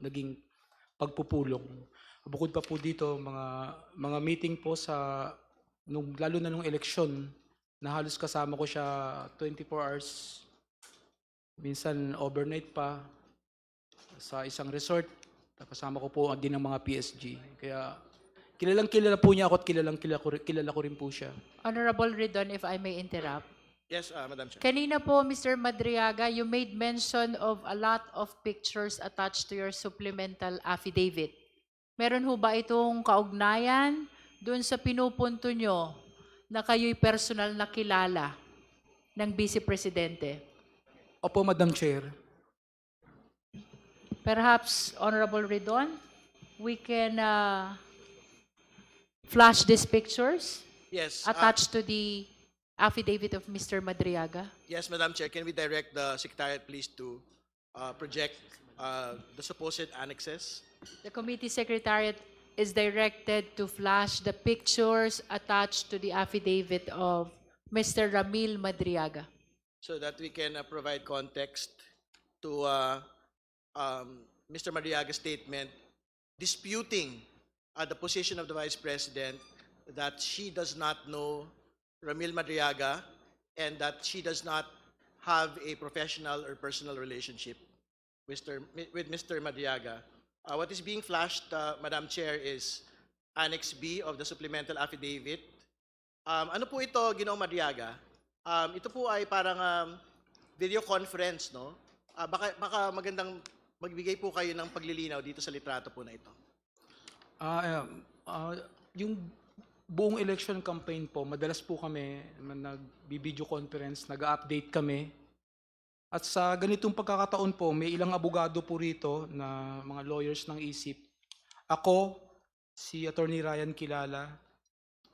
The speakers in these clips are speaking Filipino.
naging pagpupulong. Bukod pa po dito, mga meeting po lalo na nung eleksyon, na halos kasama ko siya 24 hours, minsan overnight pa, sa isang resort. Kasama ko po din ang mga PSG. Kaya kilala po niya ako at kilala ko rin po siya. Honorable Ridon, if I may interrupt. Yes, Madam Chair. Kanina po, Mr. Madriaga, you made mention of a lot of pictures attached to your supplemental affidavit. Meron ho ba itong kaugnayan dun sa pinupunto nyo na kayo'y personal na kilala ng Vice Presidente? Opo, Madam Chair. Perhaps, Honorable Ridon, we can flash these pictures Yes. attached to the affidavit of Mr. Madriaga. Yes, Madam Chair. Can we direct the Secretariat, please, to project the supposed annexes? The committee secretariat is directed to flash the pictures attached to the affidavit of Mr. Ramil Madriaga. So that we can provide context to Mr. Mariaga's statement disputing the position of the Vice President that she does not know Ramil Madriaga and that she does not have a professional or personal relationship with Mr. Madriaga. What is being flashed, Madam Chair, is Annex B of the supplemental affidavit. Ano po ito, Ginoong Madriaga? Ito po ay parang video conference, no? Baka magandang magbigay po kayo ng paglilinaw dito sa litrato po na ito. Yung buong election campaign po, madalas po kami nag-video conference, nag-update kami. At sa ganitong pagkakataon po, may ilang abogado po rito na mga lawyers ng ISIP. Ako, si Attorney Ryan Kilala,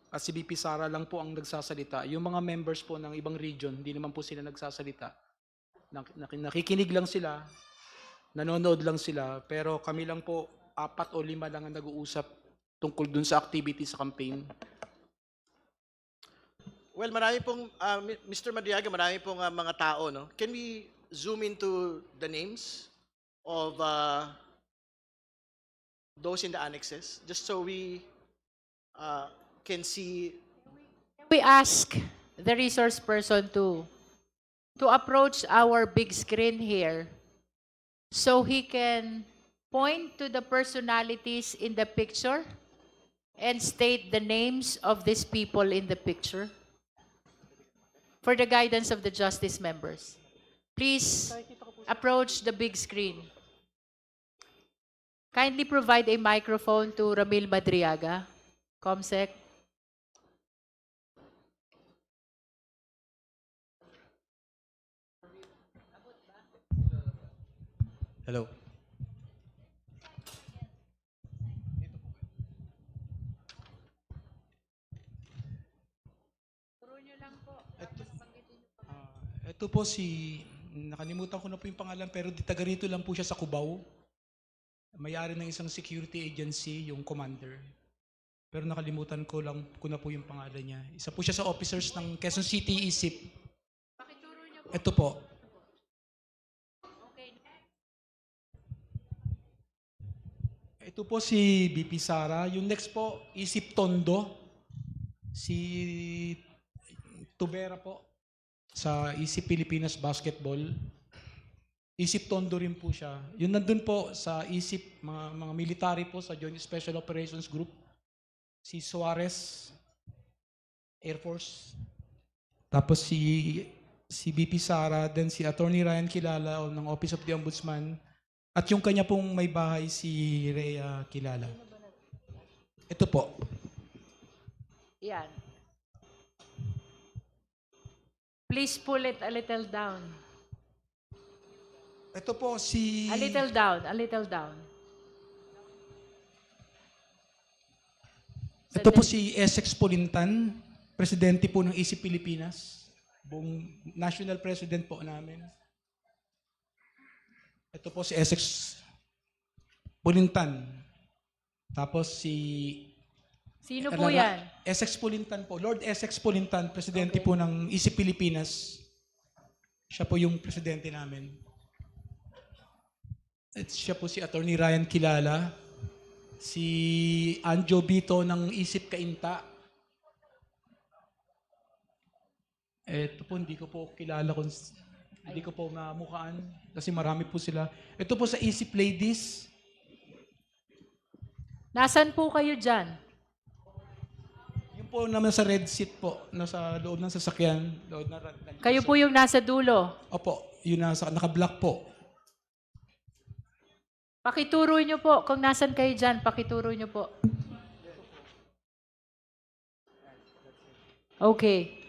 at si BP Sara lang po ang nagsasalita. Yung mga members po ng ibang region, hindi naman po sila nagsasalita. Nakikinig lang sila, nanonood lang sila, pero kami lang po, 4 o 5 lang ang nag-uusap tungkol dun sa activity sa campaign. Well, marami pong, Mr. Madriaga, marami pong mga tao, no? Can we zoom into the names of those in the annexes, just so we can see? We ask the resource person to approach our big screen here so he can point to the personalities in the picture and state the names of these people in the picture for the guidance of the justice members. Please approach the big screen. Kindly provide a microphone to Ramil Madriaga, Comsec. Hello. Ito po nakalimutan ko na po yung pangalan, pero taga rito lang po siya sa Cubao. May-ari ng isang security agency, yung commander. Pero nakalimutan ko na po yung pangalan niya. Isa po siya sa officers ng Quezon City ISIP. Ito po. Ito po si BP Sara. Yung next po, ISIP Tondo. Si Tubera po sa ISIP Pilipinas Basketball. ISIP Tondo rin po siya. Yun nandun po sa ISIP, mga military po sa Joint Special Operations Group. Si Suarez, Air Force. Tapos si BP Sara, then si Attorney Ryan Kilala ng Office of the Ombudsman. At yung kanya pong may bahay, si Rhea Kilala. Ito po. Yan. Please pull it a little down. Ito po si... A little down, a little down. Ito po si Essex Pulintan, presidente po ng ISIP Pilipinas. Buong national president po namin. Ito po si Essex Pulintan. Tapos si... Sino po yan? Essex Pulintan po. Lord Essex Pulintan, presidente po ng ISIP Pilipinas. Siya po yung presidente namin. Siya po si Attorney Ryan Kilala, si Anjo Bito ng Isip Kainta. Ito po, hindi ko po kilala kung hindi ko po mamukhaan kasi marami po sila. Ito po sa Isip Ladies. Nasaan po kayo dyan? Yung po naman sa red seat po, nasa loob ng sasakyan. Loob na, Kayo po yung nasa dulo. Opo, yun nasa, naka-black po. Pakituro nyo po. Kung nasan kayo dyan, pakituro nyo po. Okay.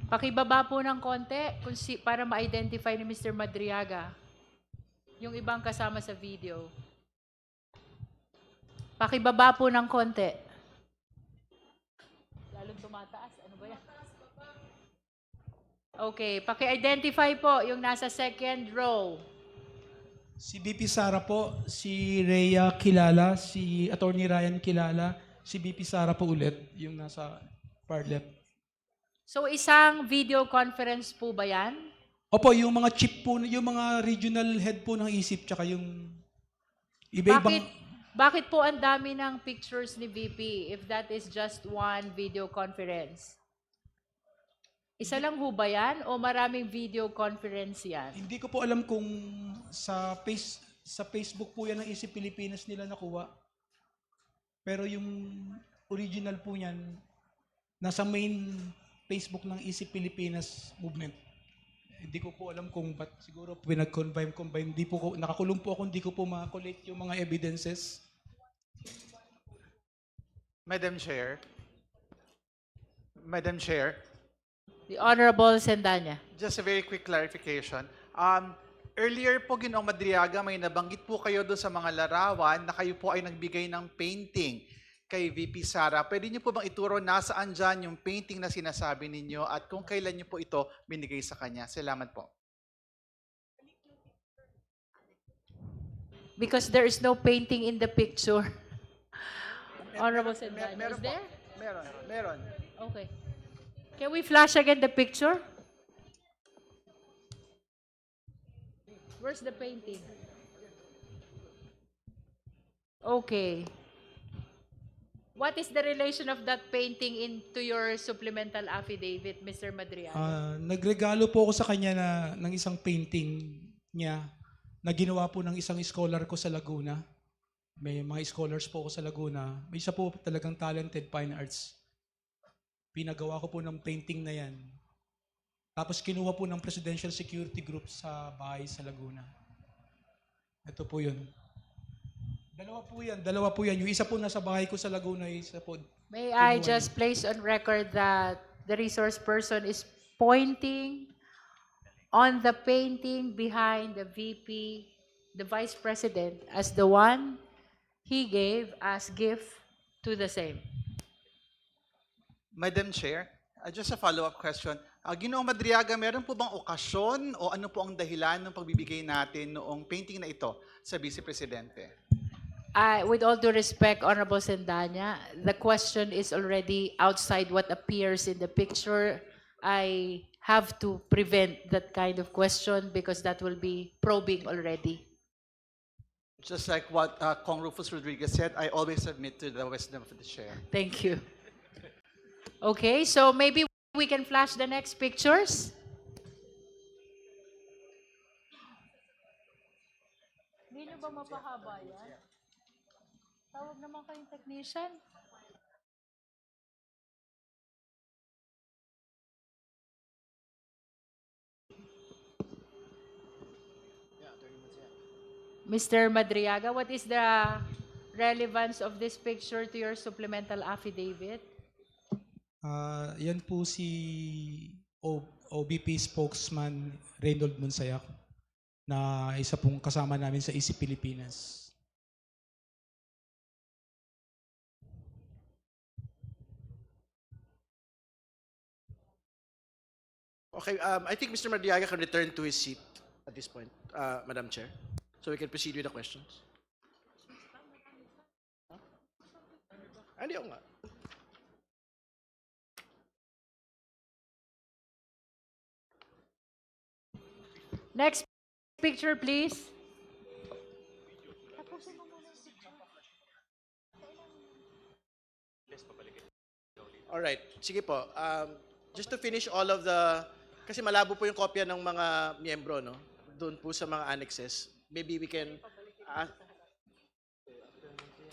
Pakibaba po ng konti para ma-identify ni Mr. Madriaga yung ibang kasama sa video. Pakibaba po ng konti. Lalong tumataas. Ano ba yan? Okay. Paki-identify po yung nasa second row. Si BP Sara po, si Rhea Kilala, si Attorney Ryan Kilala, si BP Sara po ulit, yung nasa far left. So isang video conference po ba yan? Opo, yung mga chief po, yung mga regional head po ng ISIP, tsaka yung iba-ibang... Bakit po ang dami ng pictures ni VP if that is just one video conference? Isa lang ho ba yan o maraming video conference yan? Hindi ko po alam kung sa Facebook po yan ng ISIP Pilipinas nila nakuha. Pero yung original po niyan, nasa main Facebook ng ISIP Pilipinas movement. Hindi ko po alam kung ba't siguro pinag-combine. Hindi po nakakulong po ako, hindi ko po ma-collect yung mga evidences. Madam Chair. Madam Chair, The Honorable Sendanya. just a very quick clarification. Earlier po, Ginoong Madriaga, may nabanggit po kayo doon sa mga larawan na kayo po ay nagbigay ng painting kay VP Sara. Pwede niyo po bang ituro nasaan dyan yung painting na sinasabi ninyo at kung kailan niyo po ito binigay sa kanya? Salamat po. Because there is no painting in the picture. Honorable Sendanya, is Meron po. there? Meron. Okay. Can we flash again the picture? Where's the painting? Okay. What is the relation of that painting into your supplemental affidavit, Mr. Madriaga? Nagregalo po ako sa kanya ng isang painting niya na ginawa po ng isang scholar ko sa Laguna. May mga scholars po ako sa Laguna. May isa po talagang talented fine arts. Pinagawa ko po ng painting na yan. Tapos kinuha po ng Presidential Security Group sa bahay sa Laguna. Ito po yun. Dalawa po yan. Yung isa po nasa bahay ko sa Laguna, isa po. May I kinuha just place on record that the resource person is pointing on the painting behind the VP, the Vice President, as the one he gave as gift to the same. Madam Chair, just a follow-up question. Ginoong Madriaga, meron po bang okasyon o ano po ang dahilan ng pagbibigay natin noong painting na ito sa Vice Presidente? With all due respect, Honorable Sendanya, the question is already outside what appears in the picture. I have to prevent that kind of question because that will be probing already. Just like what Kong Rufus Rodriguez said, I always submit to the wisdom of the chair. Thank you. Okay, so maybe we can flash the next pictures. Hindi nyo ba mapahaba yan? Tawag naman kayong technician. Mr. Madriaga, what is the relevance of this picture to your supplemental affidavit? Yan po si OBP spokesman Reynold Monsayak na isa pong kasama namin sa ISIP Pilipinas. Okay, I think Mr. Madriaga can return to his seat at this point, Madam Chair. So we can proceed with the questions. Hindi ako nga. Next picture, please. Alright, sige po. Just to finish all of the, kasi malabo po yung kopya ng mga miyembro, no? Doon po sa mga annexes. Maybe we can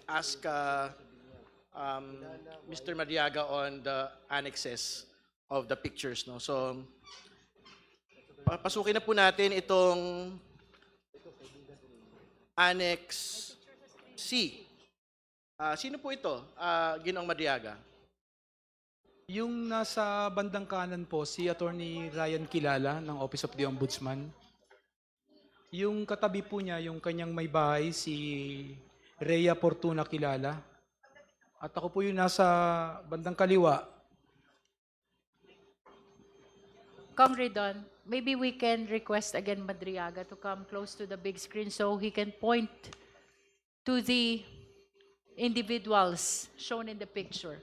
ask Mr. Mariaga on the annexes of the pictures, no? So, pasukin na po natin itong Annex C. Sino po ito, Ginoong Madriaga? Yung nasa bandang kanan po, si Attorney Ryan Kilala ng Office of the Ombudsman. Yung katabi po niya, yung kanyang may bahay, si Rhea Fortuna Kilala. At ako po yung nasa bandang kaliwa. Congredon, maybe we can request again Madriaga to come close to the big screen so he can point to the individuals shown in the picture.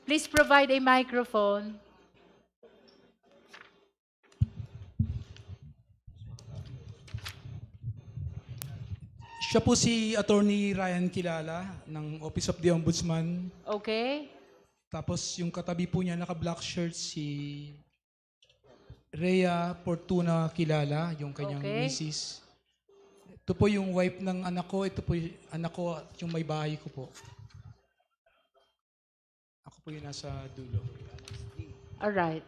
Please provide a microphone. Siya po si Attorney Ryan Kilala ng Office of the Ombudsman. Okay? Tapos yung katabi po niya, naka-black shirt, si Rhea Fortuna Kilala, yung kanyang Okay. misis. Ito po yung wife ng anak ko, ito po yung anak ko at yung may bahay ko po. Ako po yung nasa dulo. All right.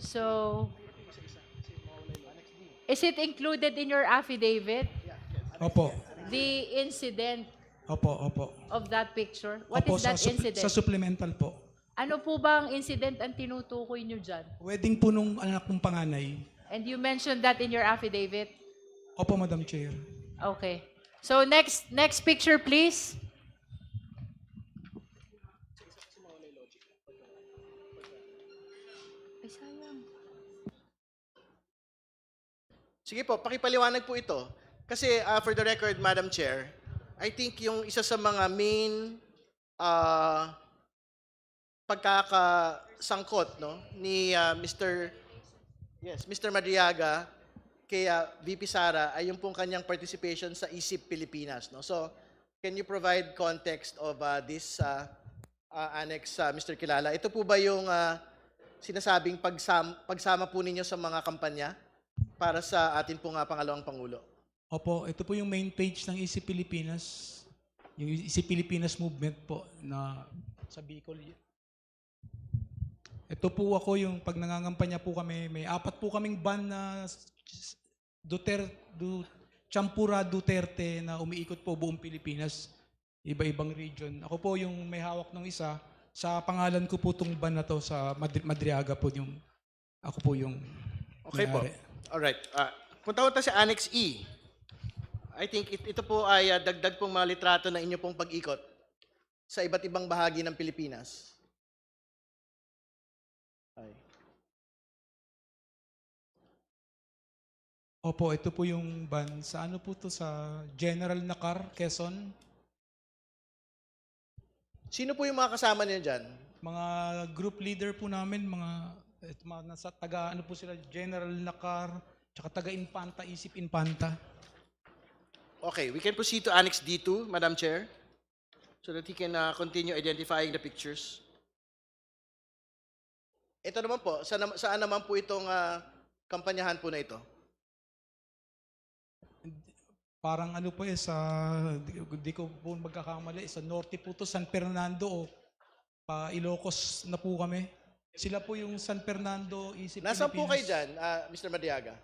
So, is it included in your affidavit, Opo, the incident opo. of that picture? What Opo, is that incident? sa supplemental po. Ano po bang incident ang tinutukoy nyo dyan? Wedding po nung anak kong panganay. And you mentioned that in your affidavit? Opo, Madam Chair. Okay. So next picture, please. Ay, sayang. Sige po, pakipaliwanag po ito. Kasi for the record, Madam Chair, I think yung isa sa mga main pagkakasangkot, no, ni Mr. Madriaga kay VP Sara ay yung pong kanyang participation sa ISIP Pilipinas, no. So, can you provide context of this annex, Mr. Kilala? Ito po ba yung sinasabing pagsama po ninyo sa mga kampanya para sa atin pong pangalawang Pangulo? Opo, ito po yung main page ng ISIP Pilipinas. Yung ISIP Pilipinas movement po na sa Bicol. Ito po ako yung pag nangangampanya po kami, may 4 po kaming ban na Champura Duterte na umiikot po buong Pilipinas, iba-ibang region. Ako po yung may hawak ng isa. Sa pangalan ko po itong ban na to sa Madriaga po yung, ako po yung Okay po. may-ari. Alright. Punta ko tayo sa Annex E. I think ito po ay dagdag pong mga litrato ng inyo pong pag-ikot sa iba't ibang bahagi ng Pilipinas. Ay. Opo, ito po yung ban. Sa ano po to? Sa General Nakar, Quezon. Sino po yung mga kasama niyo dyan? Mga group leader po namin, mga nasa taga, ano po sila, General Nakar, tsaka taga Infanta, ISIP Infanta. Okay, we can proceed to Annex D2, Madam Chair, so that he can continue identifying the pictures. Ito naman po, saan naman po itong kampanyahan po na ito? Parang ano po sa, di ko po magkakamali, sa norte po to, San Fernando o pa Ilocos na po kami. Sila po yung San Fernando, ISIP Nasaan po kayo Pilipinas. dyan, Mr. Madriaga?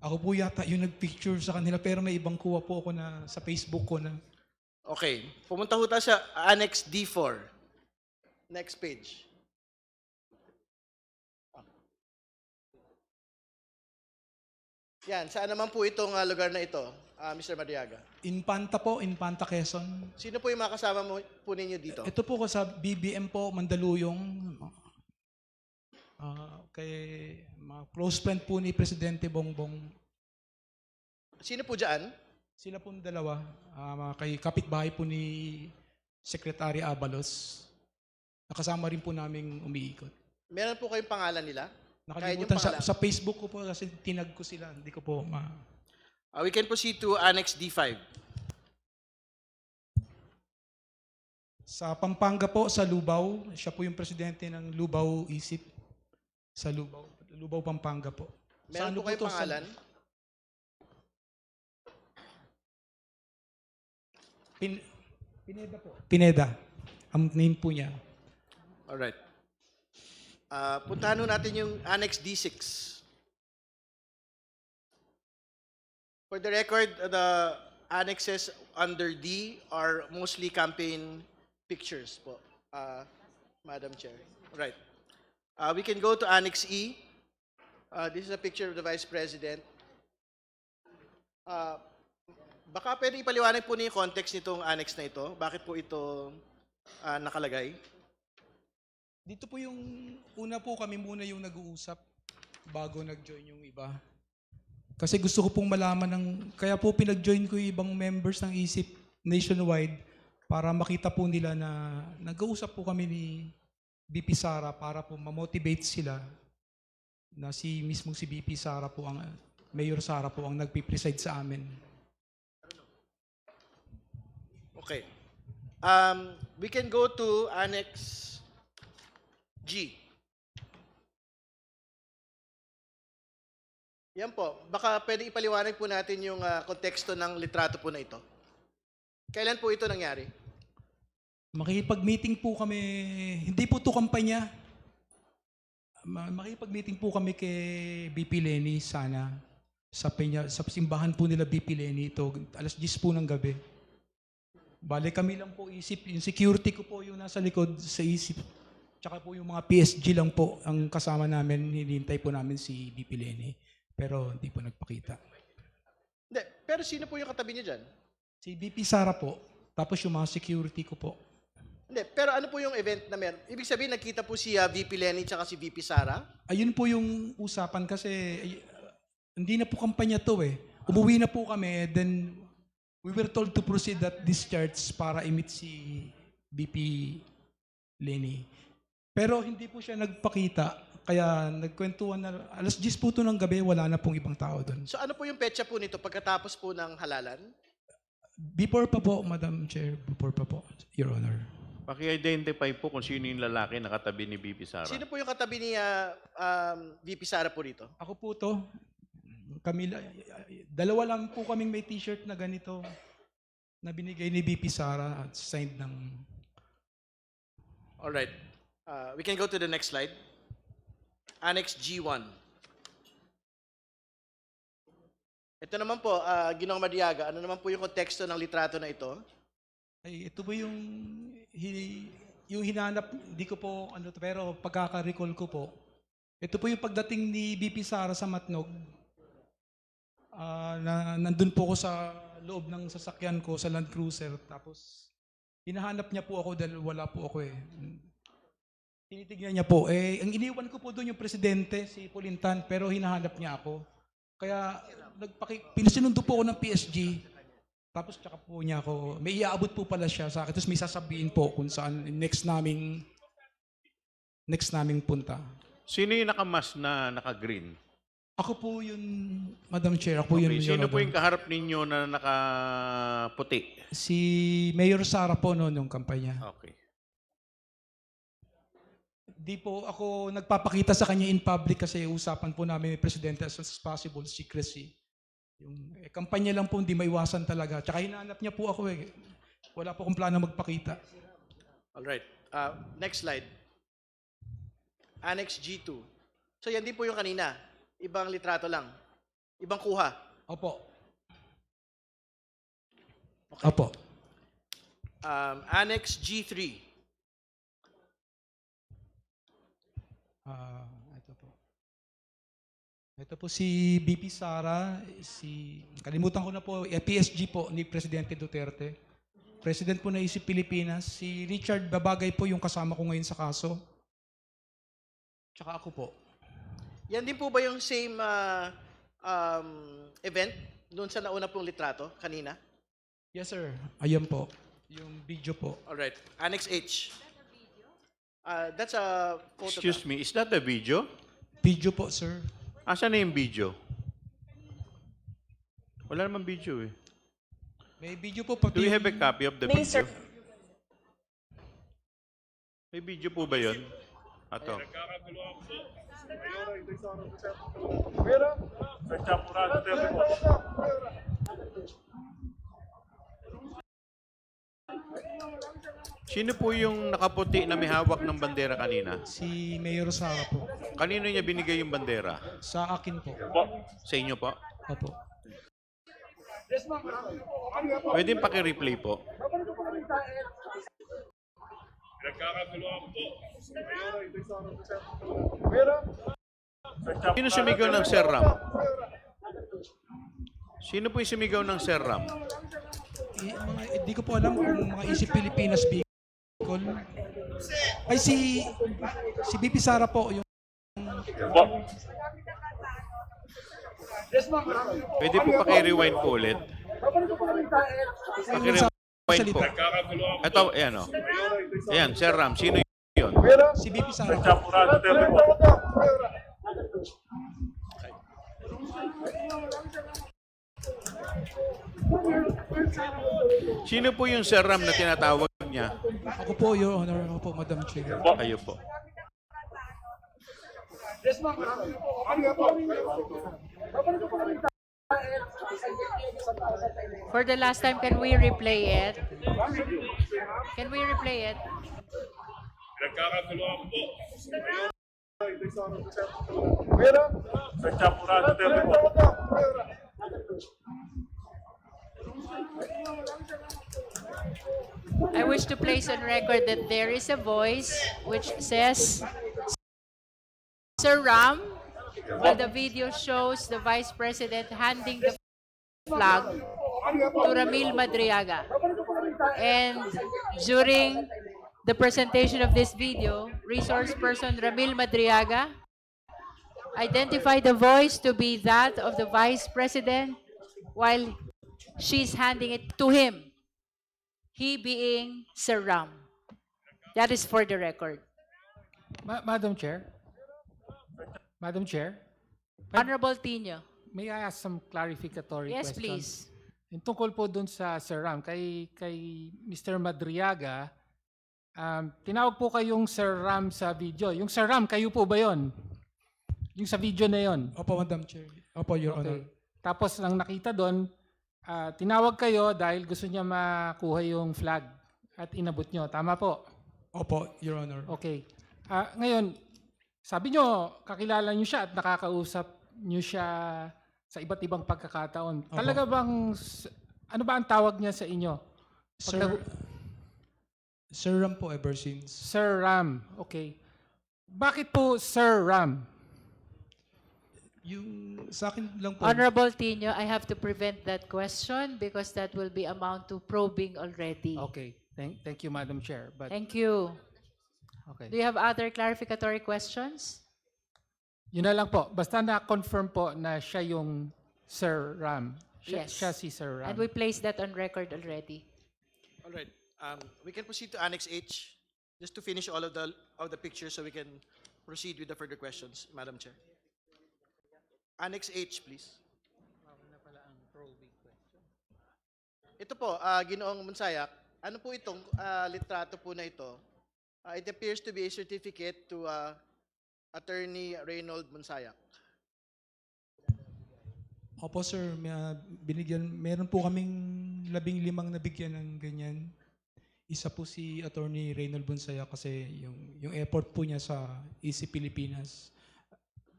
Ako po yata yung nagpicture sa kanila, pero may ibang kuha po ako na sa Facebook ko na. Okay, pumunta ho tayo sa Annex D4. Next page. Yan, saan naman po itong lugar na ito, Mr. Madriaga? Infanta po, Infanta Quezon. Sino po yung mga kasama mo, po ninyo dito? Ito po ko sa BBM po, Mandaluyong. Kay mga close friend po ni Presidente Bongbong. Sino po dyan? Sila po dalawa, kay kapitbahay po ni Secretary Abalos. Nakasama rin po naming umiikot. Meron po kayong pangalan nila? Nakalimutan pangalan. sa Facebook ko po kasi tinag ko sila. Hindi ko po We can proceed to Annex D5. Sa Pampanga po, sa Lubao, siya po yung presidente ng Lubao Isip sa Lubao. Lubao, Pampanga po. Sa Meron ano po kayong to? Sa- pangalan? Pineda po. Pineda. Ang name po niya. Alright. Puntahan nun natin yung Annex D6. For the record, the annexes under D are mostly campaign pictures po, Madam Chair. Right. We can go to Annex E. This is a picture of the Vice President. Baka pwede ipaliwanag po niyo yung context nitong annex na ito. Bakit po ito nakalagay? Dito po yung una po kami muna yung nag-uusap bago nag-join yung iba. Kasi gusto ko pong malaman kaya po pinag-join ko yung ibang members ng ISIP nationwide para makita po nila na nag-uusap po kami ni BP Sara para po ma-motivate sila na mismong si BP Sara po Mayor Sara po ang nagpipreside sa amin. Okay. We can go to Annex G. Yan po. Baka pwede ipaliwanag po natin yung konteksto ng litrato po na ito. Kailan po ito nangyari? Makikipag-meeting po kami, hindi po to kampanya. Makikipag-meeting po kami kay BP Lenny sana sa simbahan po nila BP Lenny ito, alas 10 po ng gabi. Bale kami lang po isip, yung security ko po yung nasa likod sa isip. Tsaka po yung mga PSG lang po ang kasama namin, hinihintay po namin si BP Lenny. Pero hindi po nagpakita. Hindi. Pero sino po yung katabi niyo dyan? Si BP Sara po, tapos yung mga security ko po. Hindi. Pero ano po yung event na meron? Ibig sabihin, nagkita po si VP Lenny tsaka si VP Sara? Ayun po yung usapan kasi hindi na po kampanya to eh. Umuwi na po kami, then we were told to proceed at discharge para i-meet si BP Lenny. Pero hindi po siya nagpakita, kaya nagkwentuhan na, alas 10 po to ng gabi, wala na pong ibang tao doon. So ano po yung petsa po nito pagkatapos po ng halalan? Before pa po, Madam Chair, before pa po, Your Honor. Paki-identify po kung sino yung lalaki na katabi ni BP Sara. Sino po yung katabi ni VP Sara po rito? Ako po to, dalawa lang po kaming may t-shirt na ganito na binigay ni BP Sara at signed ng... Alright. We can go to the next slide. Annex G1. Ito naman po, Ginoong Madiaga, ano naman po yung konteksto ng litrato na ito? Ay, ito po yung hinanap, hindi ko po, pero pagkaka-recall ko po, ito po yung pagdating ni BP Sara sa Matnog, nandun po ako sa loob ng sasakyan ko sa Land Cruiser, tapos hinahanap niya po ako dahil wala po ako eh. Tinitignan niya po. Ang iniwan ko po doon yung presidente, si Pulintan, pero hinahanap niya ako. Kaya pinasinundo po ako ng PSG. Tapos tsaka po niya ako, may iaabot po pala siya sa akin. Tapos may sasabihin po kung saan next naming punta. Sino yung nakamas na naka-green? Ako po yun, Madam Chair. Ako po yun. Okay, sino Your po Honor. yung kaharap ninyo na nakaputi? Si Mayor Sara po noon yung kampanya. Okay. Di po ako nagpapakita sa kanya in public kasi usapan po namin may presidente as much as possible, secrecy. Yung kampanya lang po, hindi maiwasan talaga. Tsaka hinahanap niya po ako eh. Wala po akong plano magpakita. Alright. Next slide. Annex G2. So yan din po yung kanina. Ibang litrato lang. Ibang kuha. Opo. Okay. Opo. Annex G3. Ito po. Ito po si BP Sara, kalimutan ko na po, PSG po ni Presidente Duterte. President po na isip Pilipinas. Si Richard Babagay po yung kasama ko ngayon sa kaso. Tsaka ako po. Yan din po ba yung same event doon sa nauna pong litrato kanina? Yes sir, ayan po. Yung video po. All right. Annex H. That's a photo. Excuse me, is that a video? Video po, sir. Asan na yung video? Wala naman video eh. May video po pati Do you have a yung- copy of the video? May video po ba yun? Ato. Sino po yung nakaputi na may hawak ng bandera kanina? Si Mayor Sara po. Kanino niya binigay yung bandera? Sa akin po. Sa inyo po? Opo. Pwede paki-replay po. Sino sumigaw ng Sir Ram? Sino po yung sumigaw ng Sir Ram? Hindi ko po alam kung mga Isip Pilipinas Bicol. Ay, si BP Sara po. Yung Pwede po paki-rewind po ulit. Paki-rewind po. Ito, ayan o. Ayan, Sir Ram, sino yun? si BP Sara po. Sino po yung Sir Ram na tinatawag niya? Ako po, Your Honor. Ako po, Madam Chair. Kayo po. For the last time, can we replay it? Can we replay it? I wish to place on record that there is a voice which says, Sir Ram, while the video shows the Vice President handing the flag to Ramil Madriaga. And during the presentation of this video, resource person Ramil Madriaga identified the voice to be that of the Vice President while she's handing it to him, he being Sir Ram. That is for the record. Madam Chair? Madam Chair, Honorable Tino. may I ask some clarificatory Yes, questions? please. Yung tungkol po dun sa Sir Ram, kay Mr. Madriaga, tinawag po kayong Sir Ram sa video. Yung Sir Ram, kayo po ba yon? Yung sa video na yon? Opo, Madam Chair. Opo, Your Honor. Okay. Tapos ang nakita doon, tinawag kayo dahil gusto niya makuha yung flag at inabot nyo. Tama po? Opo, Your Honor. Okay. Ngayon, sabi nyo, kakilala nyo siya at nakakausap nyo siya sa iba't ibang pagkakataon. Opo. Talaga bang, ano ba ang tawag niya sa inyo? Sir Ram po ever since. Sir Ram. Okay. Bakit po Sir Ram? Yung sa akin lang po. Honorable Tino, I have to prevent that question because that will be amount to probing already. Okay. Thank you, Madam Chair. But, Thank you. okay. Do you have other clarificatory questions? Yun na lang po. Basta na-confirm po na siya yung Sir Ram. Yes. Siya si Sir Ram. And we placed that on record already. All right. We can proceed to Annex H, just to finish all of the pictures so we can proceed with the further questions, Madam Chair. Annex H, please. Ito po, Ginoong Monsayak, ano po itong litrato po na ito? It appears to be a certificate to Attorney Reynold Monsayak. Opo, sir. Meron po kaming 15 nabigyan ng ganyan. Isa po si Attorney Reynold Bonsaya kasi yung effort po niya sa Easy Pilipinas.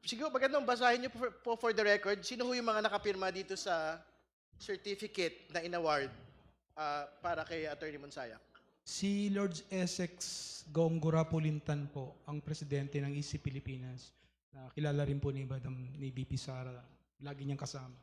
Siguro magandang basahin niyo po for the record, sino ho yung mga nakapirma dito sa certificate na inaward para kay Attorney Monsayak? Si Lord Essex Gongora Pulintan po, ang presidente ng Easy Pilipinas. Na kilala rin po ni Madam ni BP Sara. Lagi niyang kasama.